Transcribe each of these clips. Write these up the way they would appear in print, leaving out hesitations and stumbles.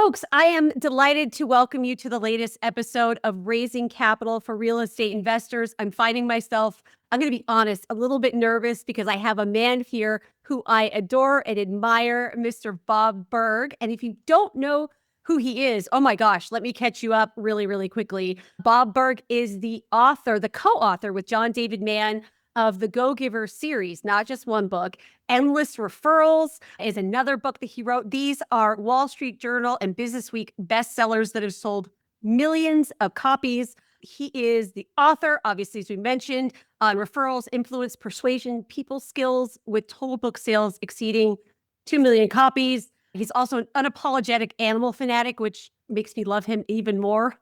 Folks, I am delighted to welcome you to the latest episode of Raising Capital for Real Estate Investors. I'm finding myself, I'm going to be honest, a little bit nervous because I have a man here who I adore and admire, Mr. Bob Burg. And if you don't know who he is, oh my gosh, let me catch you up really, really quickly. Bob Burg is the author, the co-author with John David Mann of the Go-Giver series, not just one book. Endless Referrals is another book that he wrote. These are Wall Street Journal and Business Week bestsellers that have sold millions of copies. He is the author, obviously, as we mentioned, on Referrals, Influence, Persuasion, People Skills, with total book sales exceeding 2 million copies. He's also an unapologetic animal fanatic, which makes me love him even more,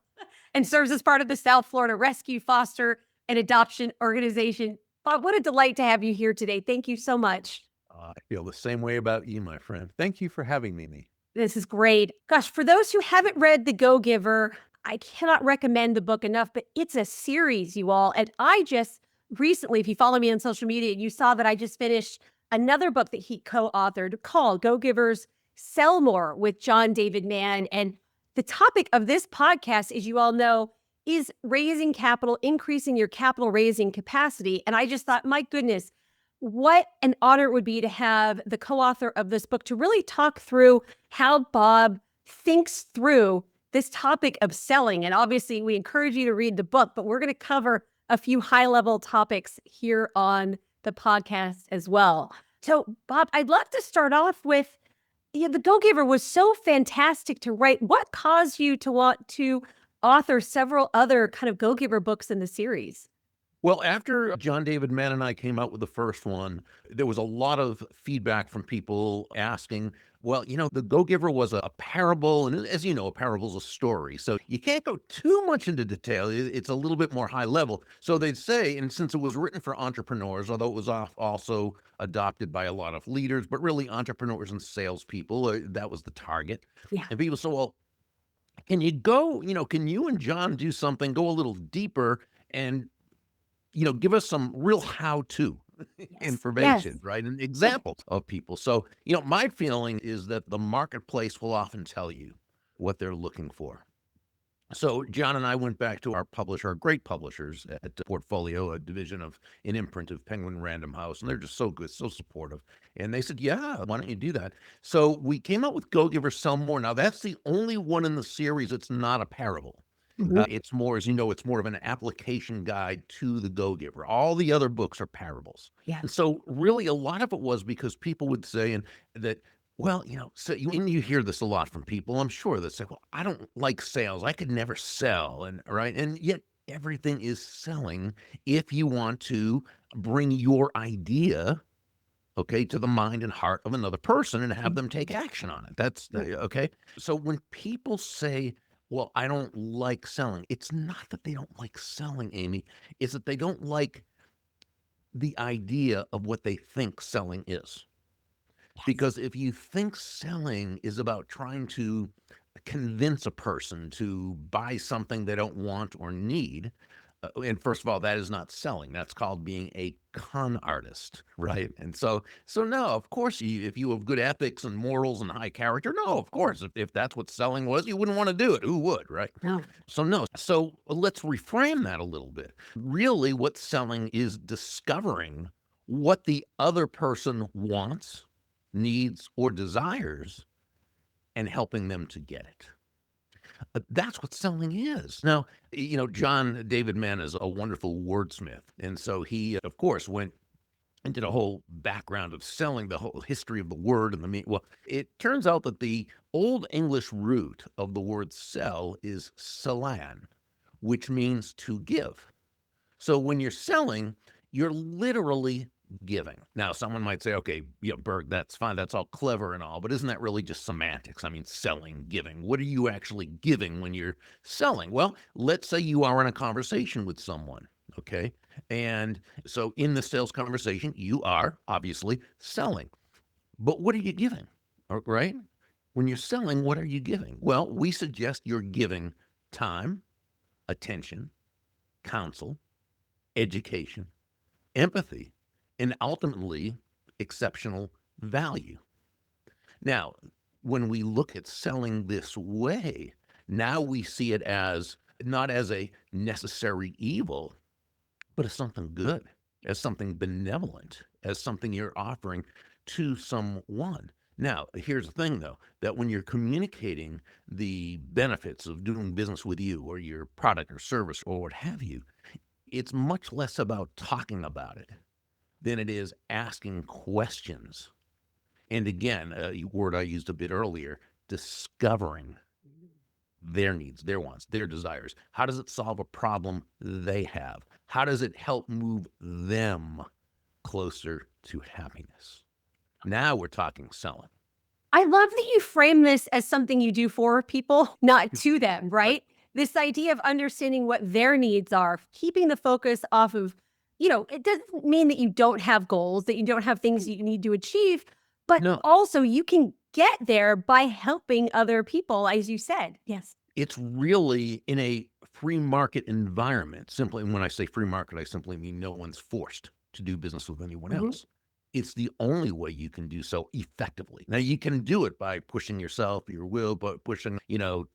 and serves as part of the South Florida Rescue, Foster, and Adoption Organization. Bob, what a delight to have you here today. Thank you so much. I feel the same way about you, my friend. Thank you for having me. This is great. Gosh, for those who haven't read The Go-Giver, I cannot recommend the book enough, but it's a series, you all. And I just recently, if you follow me on social media, you saw that I just finished another book that he co-authored called Go-Givers Sell More with John David Mann. And the topic of this podcast, as you all know, is raising capital, increasing your capital raising capacity. And I just thought, my goodness, what an honor it would be to have the co-author of this book to really talk through how Bob thinks through this topic of selling. And obviously, we encourage you to read the book, but we're going to cover a few high-level topics here on the podcast as well. So, Bob, I'd love to start off with, The Go-Giver was so fantastic to write. What caused you to want to author several other kind of Go-Giver books in the series? Well, after John David Mann and I came out with the first one, there was a lot of feedback from people asking, well, the Go-Giver was a parable. And as you know, a parable is a story. So you can't go too much into detail. It's a little bit more high level. So they'd say, and since it was written for entrepreneurs, although it was also adopted by a lot of leaders, but really entrepreneurs and salespeople, that was the target. Yeah. And people say, well, can you and John do something, go a little deeper and, give us some real how-to information, Yes. right? And examples of people. So, my feeling is that the marketplace will often tell you what they're looking for. So John and I went back to our publisher, our great publishers at the Portfolio, a division of an imprint of Penguin Random House, and they're just so good, so supportive. And they said, yeah, why don't you do that? So we came out with Go-Giver Sell More. Now, that's the only one in the series that's not a parable. It's more, as you know, it's more of an application guide to the Go-Giver. All the other books are parables. Yeah. And so really a lot of it was because people would say that, well, and you hear this a lot from people, I'm sure, that say, well, I don't like sales. I could never sell. And right. And yet everything is selling if you want to bring your idea, okay, to the mind and heart of another person and have them take action on it. That's okay. So when people say, well, I don't like selling, it's not that they don't like selling, Amy. It's that they don't like the idea of what they think selling is. Because if you think selling is about trying to convince a person to buy something they don't want or need, and first of all, that is not selling. That's called being a con artist, right? And so no, of course, if you have good ethics and morals and high character, no, of course, if that's what selling was, you wouldn't want to do it. Who would, right? No. So no. So let's reframe that a little bit. Really, what selling is discovering what the other person wants, needs, or desires, and helping them to get it. That's what selling is. Now, John David Mann is a wonderful wordsmith. And so he, of course, went and did a whole background of selling, the whole history of the word and the meaning. Well, it turns out that the Old English root of the word sell is selan, which means to give. So when you're selling, you're literally giving. Now, someone might say, okay, Burg, that's fine. That's all clever and all, but isn't that really just semantics? I mean, selling, giving. What are you actually giving when you're selling? Well, let's say you are in a conversation with someone, okay? And so in the sales conversation, you are obviously selling. But what are you giving, right? When you're selling, what are you giving? Well, we suggest you're giving time, attention, counsel, education, empathy, and ultimately exceptional value. Now, when we look at selling this way, now we see it as not as a necessary evil, but as something good, as something benevolent, as something you're offering to someone. Now, here's the thing, though, that when you're communicating the benefits of doing business with you or your product or service or what have you, it's much less about talking about it than it is asking questions. And again, a word I used a bit earlier, discovering their needs, their wants, their desires. How does it solve a problem they have? How does it help move them closer to happiness? Now we're talking selling. I love that you frame this as something you do for people, not to them, Right. right? This idea of understanding what their needs are, keeping the focus off of, it doesn't mean that you don't have goals, that you don't have things that you need to achieve, but No, also you can get there by helping other people, as you said. Yes. it's really in a free market environment. Simply, when I say free market, I simply mean no one's forced to do business with anyone Mhm. else. It's the only way you can do so effectively. Now, you can do it by pushing yourself, your will, but pushing,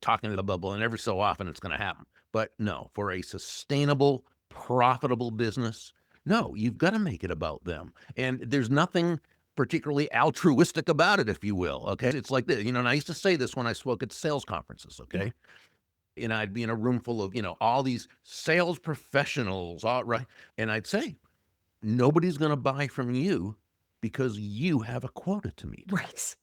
talking to the bubble, and every so often it's going to happen. But no, for a sustainable, profitable business, no, you've got to make it about them. And there's nothing particularly altruistic about it, if you will. Okay. It's like this, and I used to say this when I spoke at sales conferences. Yeah. Okay. And I'd be in a room full of, all these sales professionals, all right. And I'd say, nobody's going to buy from you because you have a quota to meet. Right.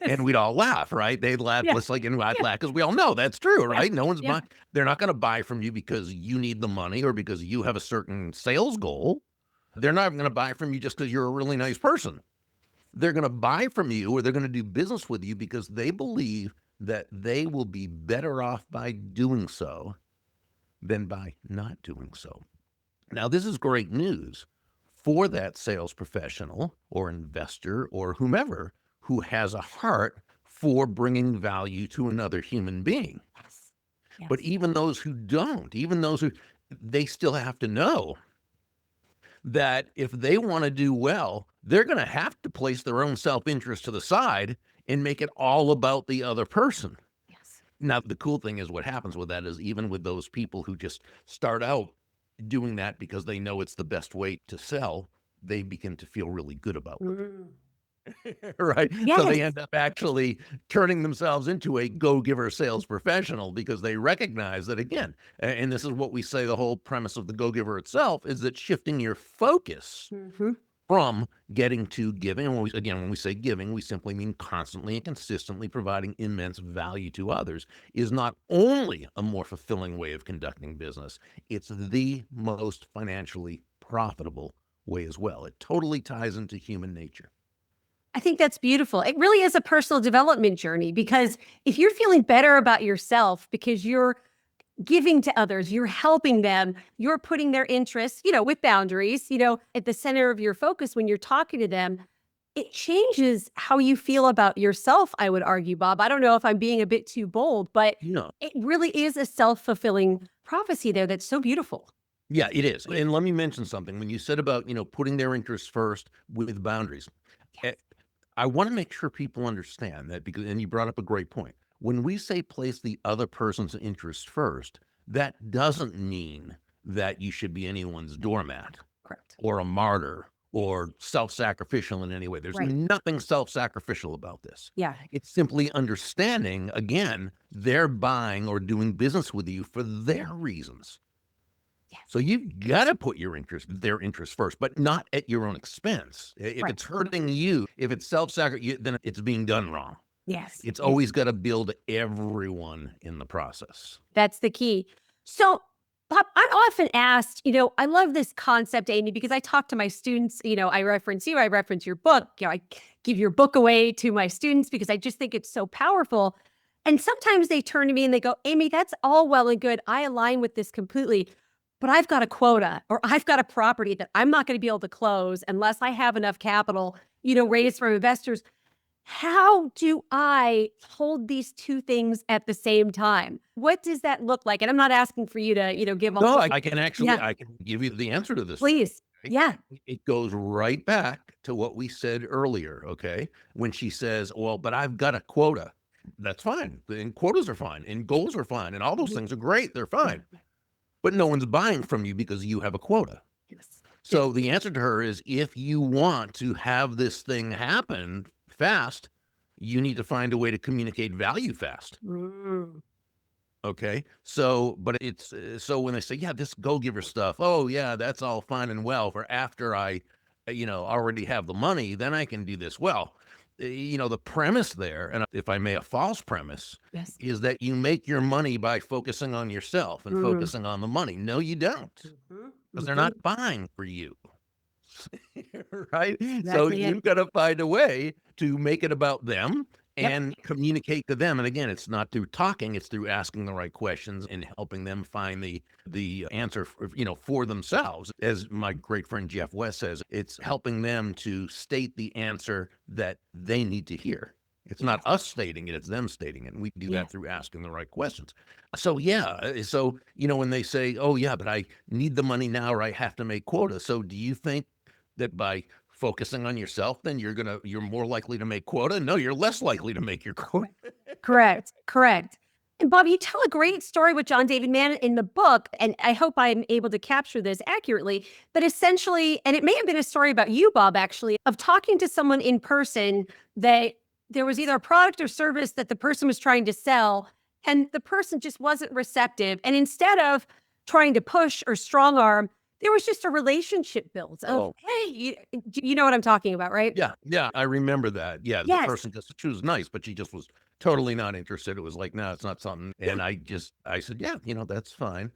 And Yes. we'd all laugh, right? They'd laugh, Yeah. just like, and I'd Yeah. laugh because we all know that's true, Yeah. right? No one's Yeah. buying. They're not going to buy from you because you need the money or because you have a certain sales goal. They're not going to buy from you just because you're a really nice person. They're going to buy from you or they're going to do business with you because they believe that they will be better off by doing so than by not doing so. Now, this is great news for that sales professional or investor or whomever who has a heart for bringing value to another human being. Yes. But Yes. even those who don't, even those who, they still have to know that if they want to do well, they're going to have to place their own self-interest to the side and make it all about the other person. Yes. Now, the cool thing is what happens with that is even with those people who just start out doing that because they know it's the best way to sell, they begin to feel really good about Mm. it, right? So they Yes. end up actually turning themselves into a go-giver sales professional because they recognize that, again, and this is what we say the whole premise of the go-giver itself is that shifting your focus Mhm. from getting to giving. And when we say giving, we simply mean constantly and consistently providing immense value to others, is not only a more fulfilling way of conducting business, it's the most financially profitable way as well. It totally ties into human nature. I think that's beautiful. It really is a personal development journey because if you're feeling better about yourself because you're giving to others, you're helping them, you're putting their interests, with boundaries, at the center of your focus when you're talking to them, it changes how you feel about yourself, I would argue, Bob. I don't know if I'm being a bit too bold, but No. it really is a self-fulfilling prophecy there that's so beautiful. Yeah, it is. And let me mention something. When you said about, putting their interests first with boundaries, eh, Yes. I want to make sure people understand that because, and you brought up a great point. When we say place the other person's interest first, that doesn't mean that you should be anyone's doormat Correct. or a martyr or self-sacrificial in any way. There's Right. nothing self-sacrificial about this. Yeah. It's simply understanding, again, they're buying or doing business with you for their reasons. Yes. So you've got to put their interest first, but not at your own expense. If Right. it's hurting you, if it's self-sacrifice, then it's being done wrong. Yes. It's Yes. always got to build everyone in the process. That's the key. So, Bob, I'm often asked, I love this concept, Amy, because I talk to my students, I reference you, I reference your book, I give your book away to my students because I just think it's so powerful. And sometimes they turn to me and they go, Amy, that's all well and good. I align with this completely, but I've got a quota or I've got a property that I'm not going to be able to close unless I have enough capital, raised from investors. How do I hold these two things at the same time? What does that look like? And I'm not asking for you to, give a No, whole. I can Yeah, I can give you the answer to this. please. Okay? Yeah. It goes right back to what we said earlier. Okay. When she says, well, but I've got a quota. That's fine. And quotas are fine. And goals are fine. And all those things are great. They're fine. But no one's buying from you because you have a quota. Yes. So the answer to her is, if you want to have this thing happen fast, you need to find a way to communicate value fast. Mm. Okay. So, but it's so when they say, yeah, this go giver stuff, oh, yeah, that's all fine and well for after I, already have the money, then I can do this. Well, the premise there, and if I may, a false premise, Yes. is that you make your money by focusing on yourself and focusing on the money. No, you don't, because they're not buying for you. Right? So Exactly it. you've got to find a way to make it about them Yep. and communicate to them. And again, it's not through talking, it's through asking the right questions and helping them find the answer for themselves. As my great friend Jeff West says, it's helping them to state the answer that they need to hear. It's not us stating it, it's them stating it. And we do that through asking the right questions. So when they say, oh yeah, but I need the money now or I have to make quota. So do you think that by focusing on yourself, then you're more likely to make quota? No, you're less likely to make your quota. Correct. Correct. And Bob, you tell a great story with John David Mann in the book, and I hope I'm able to capture this accurately. But essentially, and it may have been a story about you, Bob, actually, of talking to someone in person that there was either a product or service that the person was trying to sell, and the person just wasn't receptive. And instead of trying to push or strong arm, there was just a relationship built of, Oh. hey, you know what I'm talking about, right? Yeah, I remember that. Yeah, the Yes. person she was nice, but she just was totally not interested. It was like, no, it's not something. And I said, yeah, that's fine.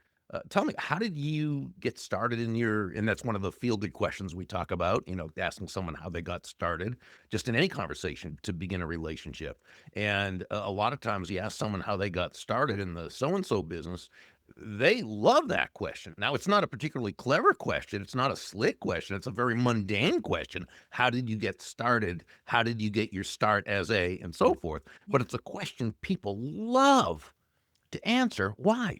Tell me, how did you get started and that's one of the feel good questions we talk about, asking someone how they got started, just in any conversation to begin a relationship. And a lot of times you ask someone how they got started in the so-and-so business, they love that question. Now, it's not a particularly clever question. It's not a slick question. It's a very mundane question. How did you get started? How did you get your start and so forth? But it's a question people love to answer. Why?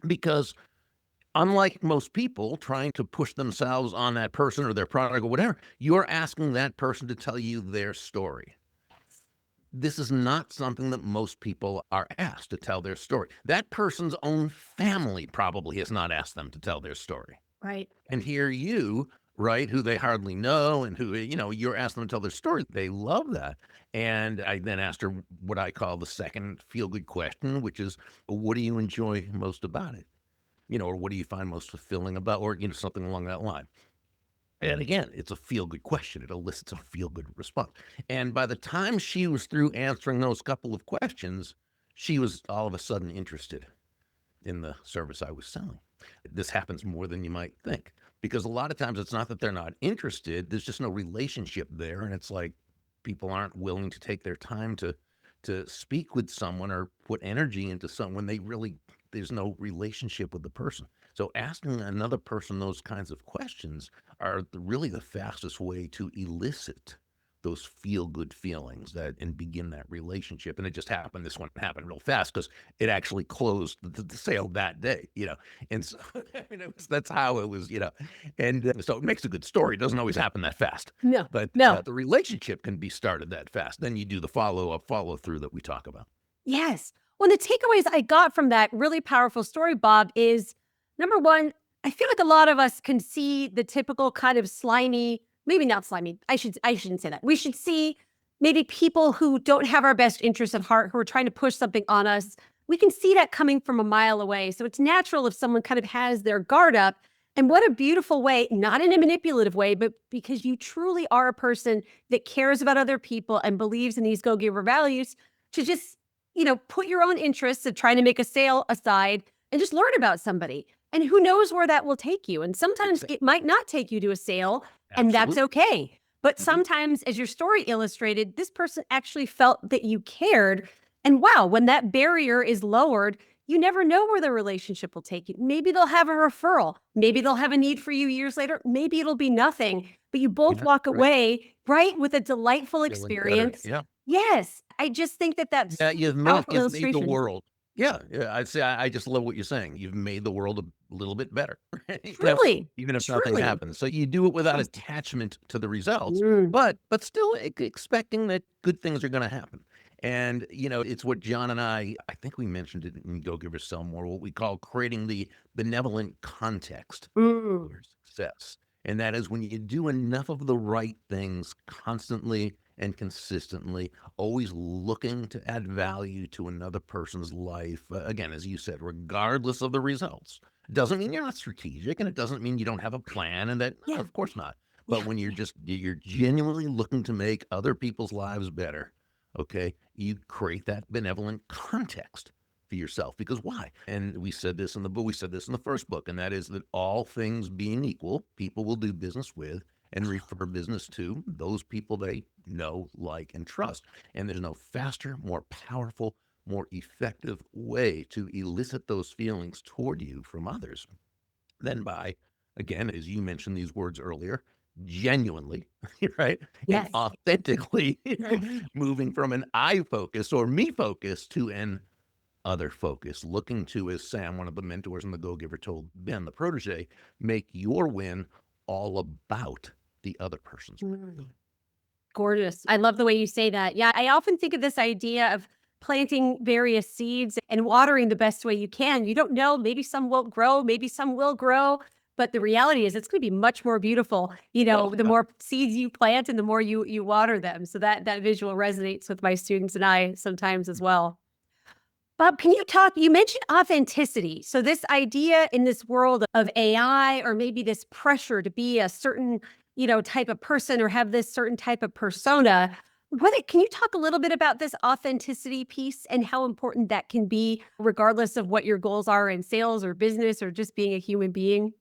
Because unlike most people trying to push themselves on that person or their product or whatever, you're asking that person to tell you their story. This is not something that most people are asked to tell their story. That person's own family probably has not asked them to tell their story. Right. And here you, right, who they hardly know and who, you're asking them to tell their story. They love that. And I then asked her what I call the second feel good question, which is, what do you enjoy most about it? Or what do you find most fulfilling about, or, something along that line. And again, it's a feel-good question. It elicits a feel-good response. And by the time she was through answering those couple of questions, she was all of a sudden interested in the service I was selling. This happens more than you might think, because a lot of times it's not that they're not interested. There's just no relationship there. And it's like people aren't willing to take their time to speak with someone or put energy into someone there's no relationship with the person. So asking another person those kinds of questions are really the fastest way to elicit those feel-good feelings and begin that relationship. And it just happened. This one happened real fast because it actually closed the sale that day, And so that's how it was, And so it makes a good story. It doesn't always happen that fast. No. But No. the relationship can be started that fast. Then you do the follow-up, follow-through that we talk about. Yes. Well, the takeaways I got from that really powerful story, Bob, is number one, I feel like a lot of us can see the typical kind of slimy, maybe not slimy. I shouldn't say that. We should see maybe people who don't have our best interests at heart, who are trying to push something on us. We can see that coming from a mile away. So it's natural if someone kind of has their guard up. And what a beautiful way, not in a manipulative way, but because you truly are a person that cares about other people and believes in these go-giver values, to just put your own interests of trying to make a sale aside and just learn about somebody. And who knows where that will take you. And sometimes it might not take you to a sale, and that's okay. But sometimes, as your story illustrated, this person actually felt that you cared. And wow, when that barrier is lowered, you never know where the relationship will take you. Maybe they'll have a referral. Maybe they'll have a need for you years later. Maybe it'll be nothing. But you both walk away, right, with a delightful experience. Yeah. Yes. I just think that that's You've made powerful the illustration. world. Yeah, I'd say I just love what you're saying. You've made the world a little bit better, Truly. even if nothing Truly. happens. So you do it without attachment to the results, Mm. but still expecting that good things are going to happen. And, it's what John and I think we mentioned it in Go Give or Sell More, what we call creating the benevolent context for Mm. your success. And that is when you do enough of the right things constantly and consistently, always looking to add value to another person's life. Again, as you said, regardless of the results. Doesn't mean you're not strategic, and it doesn't mean you don't have a plan, and that, no, Yeah. of course not. But Yeah. when you're genuinely looking to make other people's lives better, okay, you create that benevolent context for yourself. Because why? And we said this in the book, we said this in the first book, and that is that all things being equal, people will do business with and refer business to those people they know, like, and trust. And there's no faster, more powerful, more effective way to elicit those feelings toward you from others than by, again, as you mentioned these words earlier, genuinely, right? And Yes. authentically Yes. moving from an I focus or me focus to an other focus, looking to, as Sam, one of the mentors in the Go Giver, told Ben, the protege, make your win all about the other person's win. Mm. Gorgeous. I love the way you say that. Yeah, I often think of this idea of planting various seeds and watering the best way you can. You don't know, maybe some won't grow, maybe some will grow, but the reality is it's going to be much more beautiful, Oh, the more seeds you plant and the more you water them. So that visual resonates with my students and I sometimes as well. Bob, can you talk? You mentioned authenticity. So, this idea in this world of AI, or maybe this pressure to be a certain, type of person or have this certain type of persona. Can you talk a little bit about this authenticity piece and how important that can be, regardless of what your goals are in sales or business or just being a human being?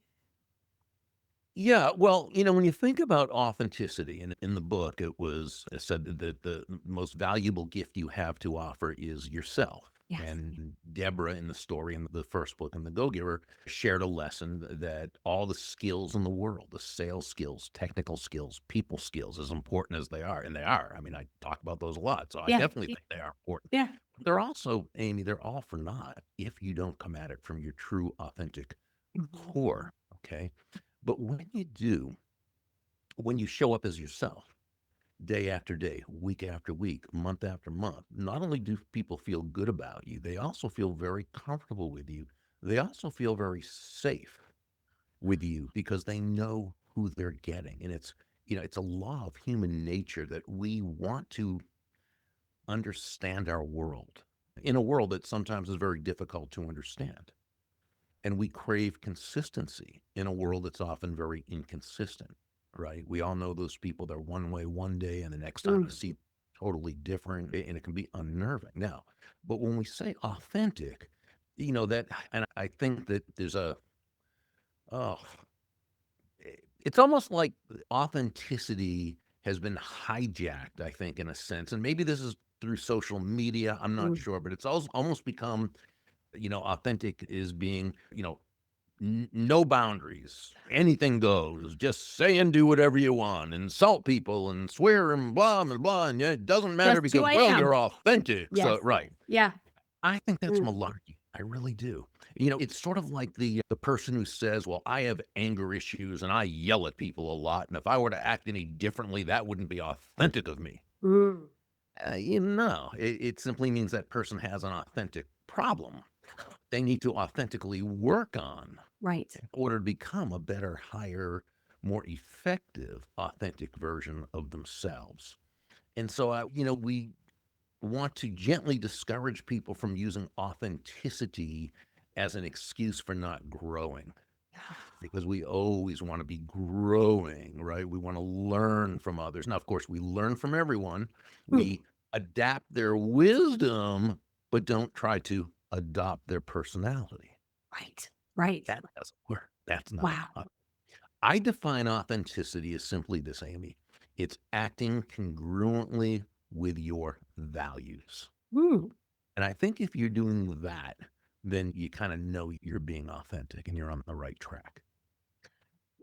yeah. Well, when you think about authenticity in the book, it was said that the most valuable gift you have to offer is yourself. Yes. And Deborah, in the story in the first book in The Go Giver, shared a lesson that all the skills in the world, the sales skills, technical skills, people skills, as important as they are, and they are. I mean, I talk about those a lot, so I Yeah. definitely think they are important. Yeah. They're also, Amy, they're all for naught if you don't come at it from your true, authentic Mhm. core. Okay. But when you do, when you show up as yourself, day after day, week after week, month after month, not only do people feel good about you, they also feel very comfortable with you. They also feel very safe with you because they know who they're getting. And it's a law of human nature that we want to understand our world in a world that sometimes is very difficult to understand. And we crave consistency in a world that's often very inconsistent, right? We all know those people, they're one way one day, and the next time you Mm. see totally different, and it can be unnerving. Now, but when we say authentic, that, and I think that there's oh, it's almost like authenticity has been hijacked, I think, in a sense. And maybe this is through social media, I'm not Mm. sure, but it's almost become, authentic is being, no boundaries. Anything goes. Just say and do whatever you want. Insult people and swear and blah and blah. And it doesn't matter Just who because, I well, am. you're authentic. So, Yes. right. Yeah. I think that's Mm. malarkey. I really do. It's sort of like the person who says, "Well, I have anger issues and I yell at people a lot, and if I were to act any differently, that wouldn't be authentic of me." Mm. It simply means that person has an authentic problem they need to authentically work on Right. in order to become a better, higher, more effective, authentic version of themselves. And so, we want to gently discourage people from using authenticity as an excuse for not growing because we always want to be growing, right? We want to learn from others. Now, of course, we learn from everyone. Mm. We adapt their wisdom, but don't try to adopt their personality. Right. Right. That doesn't work. That's not. Wow. I define authenticity as simply this, Amy. It's acting congruently with your values. Mm. And I think if you're doing that, then you kind of know you're being authentic and you're on the right track.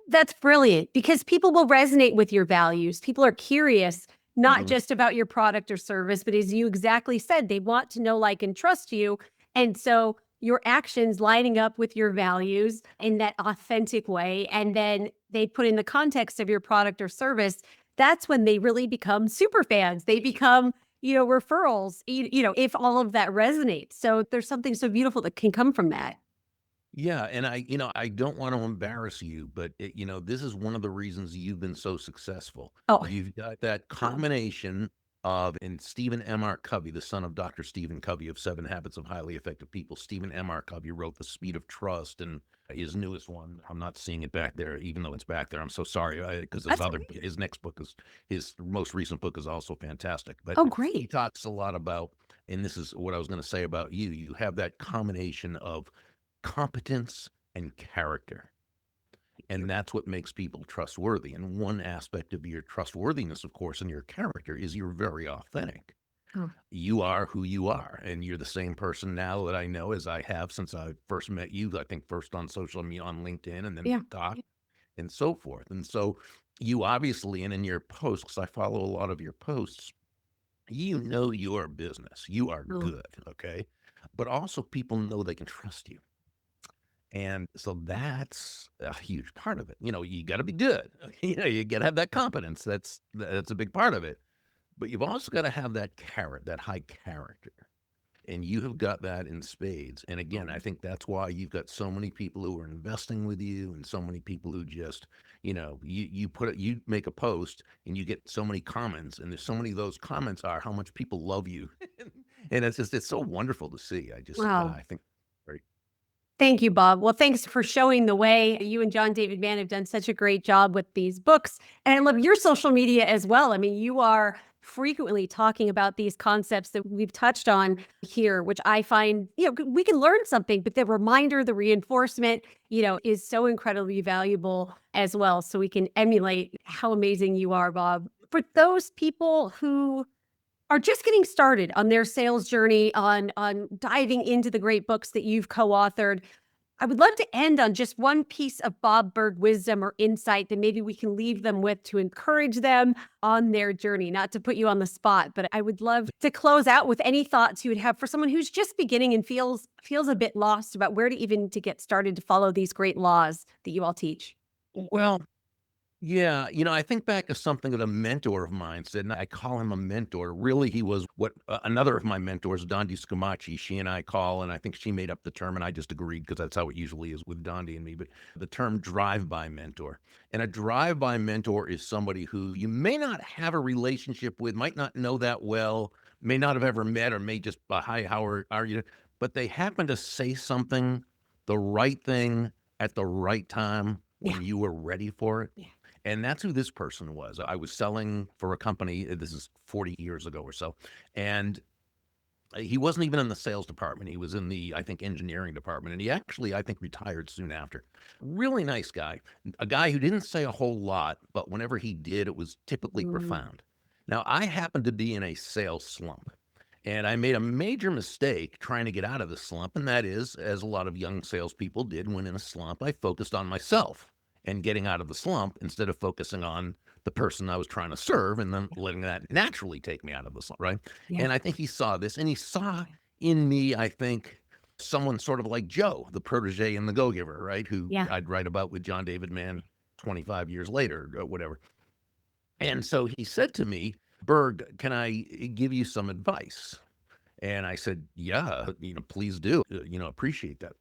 That's brilliant because people will resonate with your values. People are curious, not Mhm. just about your product or service, but as you exactly said, they want to know, like, and trust you. And so your actions lining up with your values in that authentic way, and then they put in the context of your product or service, that's when they really become super fans. They become, referrals, if all of that resonates. So there's something so beautiful that can come from that. Yeah, and I don't want to embarrass you, but this is one of the reasons you've been so successful. Oh, You've got that combination of, and Stephen M. R. Covey, the son of Dr. Stephen Covey of Seven Habits of Highly Effective People. Stephen M. R. Covey wrote The Speed of Trust, and his newest one. I'm not seeing it back there, even though it's back there. I'm so sorry, because that's all right. his next book is his most recent book is also fantastic. But Oh, he great. talks a lot about, and this is what I was going to say about you. You have that combination of competence and character. And that's what makes people trustworthy. And one aspect of your trustworthiness, of course, and your character is you're very authentic. Oh, You are who you are. And you're the same person now that I know as I have since I first met you, I think first on social media, on LinkedIn, and then yeah. talk and so forth. And so you obviously, and in your posts, 'cause I follow a lot of your posts, your business. You are Oh, good. Okay. But also people know they can trust you. And so that's a huge part of it. You got to be good. You got to have that competence. That's a big part of it. But you've also got to have that high character. And you have got that in spades. And again, I think that's why you've got so many people who are investing with you and so many people who just, you make a post and you get so many comments, and there's so many of those comments are how much people love you. And it's so wonderful to see. wow. I think very. Thank you, Bob. Well, thanks for showing the way. You and John David Mann have done such a great job with these books. And I love your social media as well. I mean, you are frequently talking about these concepts that we've touched on here, which I find, we can learn something, but the reminder, the reinforcement, is so incredibly valuable as well. So we can emulate how amazing you are, Bob. For those people who are just getting started on their sales journey, on diving into the great books that you've co-authored, I would love to end on just one piece of Bob Burg wisdom or insight that maybe we can leave them with to encourage them on their journey. Not to put you on the spot, but I would love to close out with any thoughts you would have for someone who's just beginning and feels a bit lost about where to get started to follow these great laws that you all teach. Well, yeah, I think back to something that a mentor of mine said, and I call him a mentor. Really, he was what another of my mentors, Dondi Scamachi, she and I call, and I think she made up the term, and I just agreed because that's how it usually is with Dondi and me. But the term drive-by mentor, and a drive-by mentor is somebody who you may not have a relationship with, might not know that well, may not have ever met, or may just, hi, how are you? But they happen to say something, the right thing at the right time Yeah. when you were ready for it. Yeah. And that's who this person was. I was selling for a company. This is 40 years ago or so. And he wasn't even in the sales department. He was in the, I think, engineering department. And he actually, I think, retired soon after. Really nice guy. A guy who didn't say a whole lot, but whenever he did, it was typically Mm, profound. Now, I happened to be in a sales slump. And I made a major mistake trying to get out of the slump. And that is, as a lot of young salespeople did when in a slump, I focused on myself and getting out of the slump instead of focusing on the person I was trying to serve and then letting that naturally take me out of the slump. Right. yeah. And I think he saw this, and he saw in me, I think, someone sort of like Joe, the protege and the go giver, right? Who Yeah. I'd write about with John David Mann 25 years later or whatever. And so he said to me, Berg, can I give you some advice? And I said, yeah, please do, appreciate that.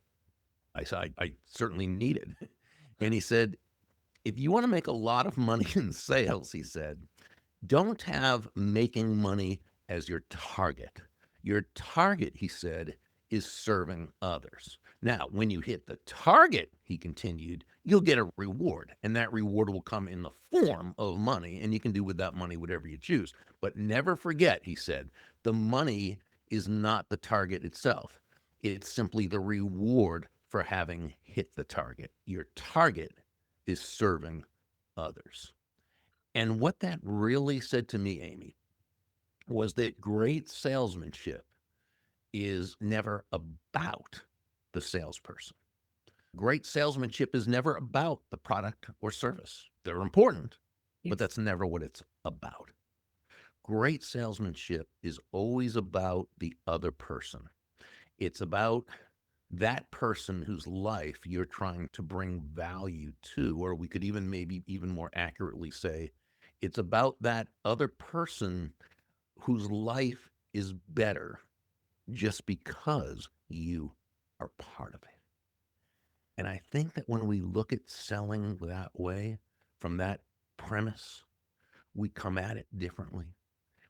I said, I certainly need it. And he said, if you want to make a lot of money in sales, he said, don't have making money as your target. Your target, he said, is serving others. Now, when you hit the target, he continued, you'll get a reward, and that reward will come in the form of money, and you can do with that money whatever you choose. But never forget, he said, the money is not the target itself. It's simply the reward for having hit the target. Your target is serving others. And what that really said to me, Amy, was that great salesmanship is never about the salesperson. Great salesmanship is never about the product or service. They're important, but Yes. that's never what it's about. Great salesmanship is always about the other person. It's about that person whose life you're trying to bring value to, or we could even maybe even more accurately say, it's about that other person whose life is better just because you are part of it. And I think that when we look at selling that way, from that premise, we come at it differently.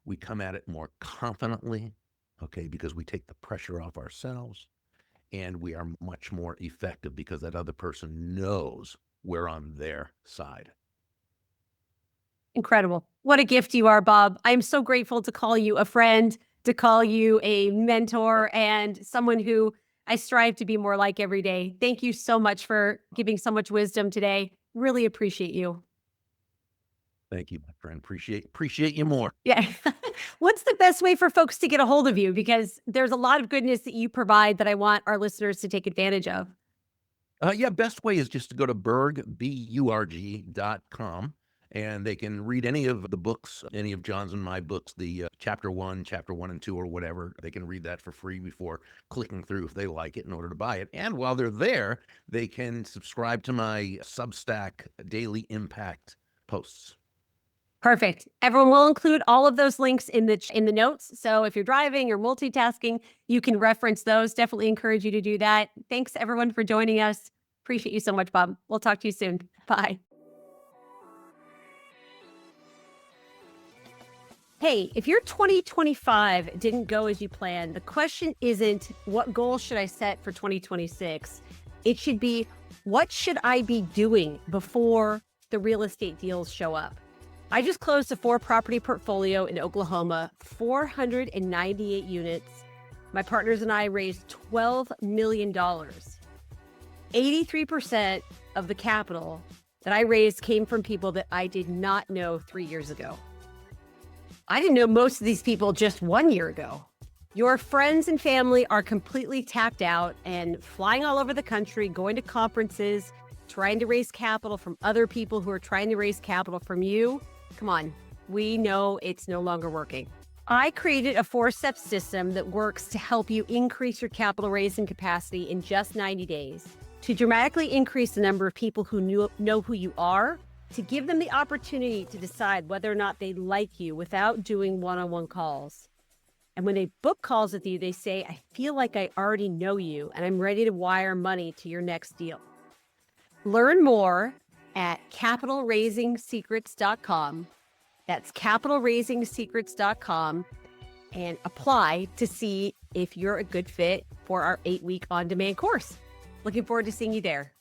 We come at it more confidently, okay, because we take the pressure off ourselves, and we are much more effective because that other person knows we're on their side. Incredible. What a gift you are, Bob. I'm so grateful to call you a friend, to call you a mentor, and someone who I strive to be more like every day. Thank you so much for giving so much wisdom today. Really appreciate you. Thank you, my friend. Appreciate you more. Yeah. What's the best way for folks to get a hold of you? Because there's a lot of goodness that you provide that I want our listeners to take advantage of. Yeah, best way is just to go to Burg, BURG.com, and they can read any of the books, any of John's and my books, the chapter 1 and 2 or whatever. They can read that for free before clicking through if they like it in order to buy it. And while they're there, they can subscribe to my Substack Daily Impact posts. Perfect. Everyone will include all of those links in the notes. So if you're driving or multitasking, you can reference those. Definitely encourage you to do that. Thanks everyone for joining us. Appreciate you so much, Bob. We'll talk to you soon. Bye. Hey, if your 2025 didn't go as you planned, the question isn't what goal should I set for 2026? It should be, what should I be doing before the real estate deals show up? I just closed a 4-property portfolio in Oklahoma, 498 units. My partners and I raised $12 million. 83% of the capital that I raised came from people that I did not know 3 years ago. I didn't know most of these people just 1 year ago. Your friends and family are completely tapped out and flying all over the country, going to conferences, trying to raise capital from other people who are trying to raise capital from you. Come on, we know it's no longer working. I created a 4-step system that works to help you increase your capital raising capacity in just 90 days, to dramatically increase the number of people who know who you are, to give them the opportunity to decide whether or not they like you without doing one-on-one calls. And when they book calls with you, they say, I feel like I already know you and I'm ready to wire money to your next deal. Learn more at capitalraisingsecrets.com. That's capitalraisingsecrets.com, and apply to see if you're a good fit for our 8-week on-demand course. Looking forward to seeing you there.